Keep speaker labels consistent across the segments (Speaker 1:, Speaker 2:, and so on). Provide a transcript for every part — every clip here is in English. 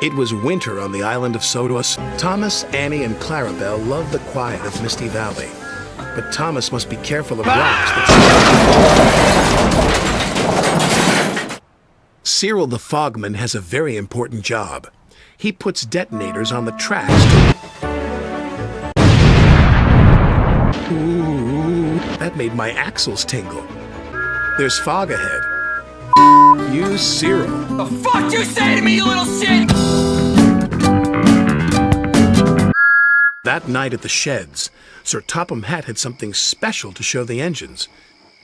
Speaker 1: It was winter on the island of Sodor. Thomas, Annie, and Clarabelle loved the quiet of Misty Valley. But Thomas must be careful of rocks that... Cyril the Fogman has a very important job. He puts detonators on the tracks to... Ooh, that made my axles tingle. There's fog ahead. You, Cyril.
Speaker 2: The fuck you say to me, you little shit?
Speaker 1: That night at the sheds, Sir Topham Hatt had something special to show the engines.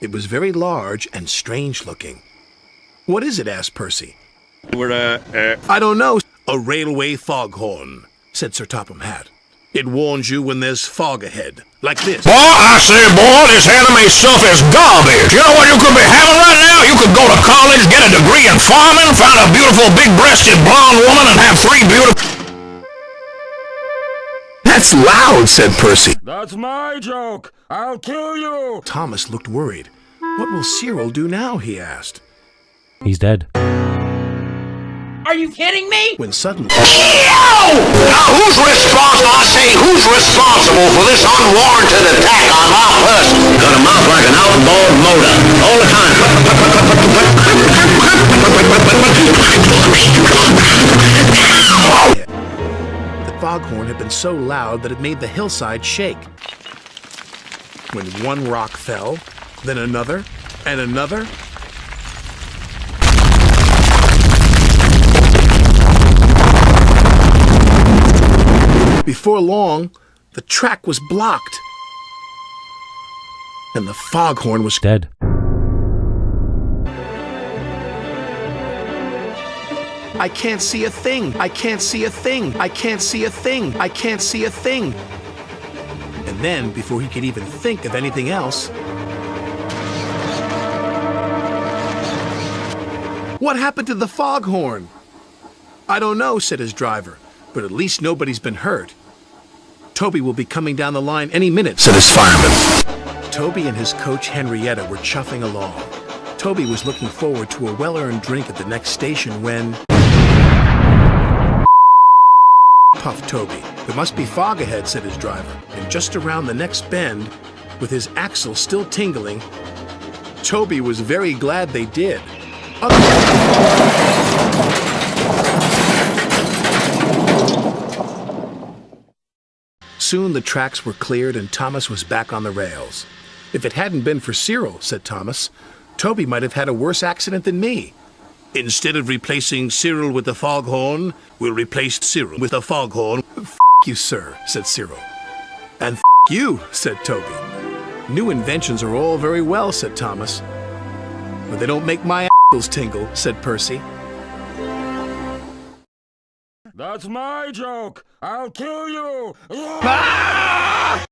Speaker 1: It was very large and strange looking. What is it? Asked Percy. I don't know. A railway foghorn, said Sir Topham Hatt. It warns you when there's fog ahead, like this.
Speaker 3: Boy, I say, boy, this anime stuff is garbage. You know what you could be having right now? You could go to college, get a degree in farming, find a beautiful, big-breasted blonde woman, and have 3 beautiful...
Speaker 1: That's loud, said Percy.
Speaker 4: That's my joke. I'll kill you.
Speaker 1: Thomas looked worried. What will Cyril do now, he asked.
Speaker 5: He's dead.
Speaker 2: Are you kidding me?
Speaker 1: When suddenly...
Speaker 3: Now, who's responsible? I say, who's responsible for this unwarranted attack on my person? Got a mouth like an outboard motor. All the time.
Speaker 1: The foghorn had been so loud that it made the hillside shake. When one rock fell, then another, and another... Before long, the track was blocked. And the foghorn was
Speaker 5: Dead.
Speaker 1: I can't see a thing. I can't see a thing. I can't see a thing. I can't see a thing. And then, before he could even think of anything else... What happened to the foghorn? I don't know, said his driver. But at least nobody's been hurt. Toby will be coming down the line any minute, said his fireman. Toby and his coach Henrietta were chuffing along. Toby was looking forward to a well-earned drink at the next station when... puffed Toby. There must be fog ahead, said his driver. And just around the next bend, with his axle still tingling, Toby was very glad they did. Soon the tracks were cleared and Thomas was back on the rails. If it hadn't been for Cyril, said Thomas, Toby might have had a worse accident than me. Instead of replacing Cyril with the foghorn, we'll replace Cyril with the foghorn. F*** you, sir, said Cyril. And f*** you, said Toby. New inventions are all very well, said Thomas. But they don't make my ankles tingle, said Percy.
Speaker 4: That's my joke. I'll kill you.
Speaker 1: Ah!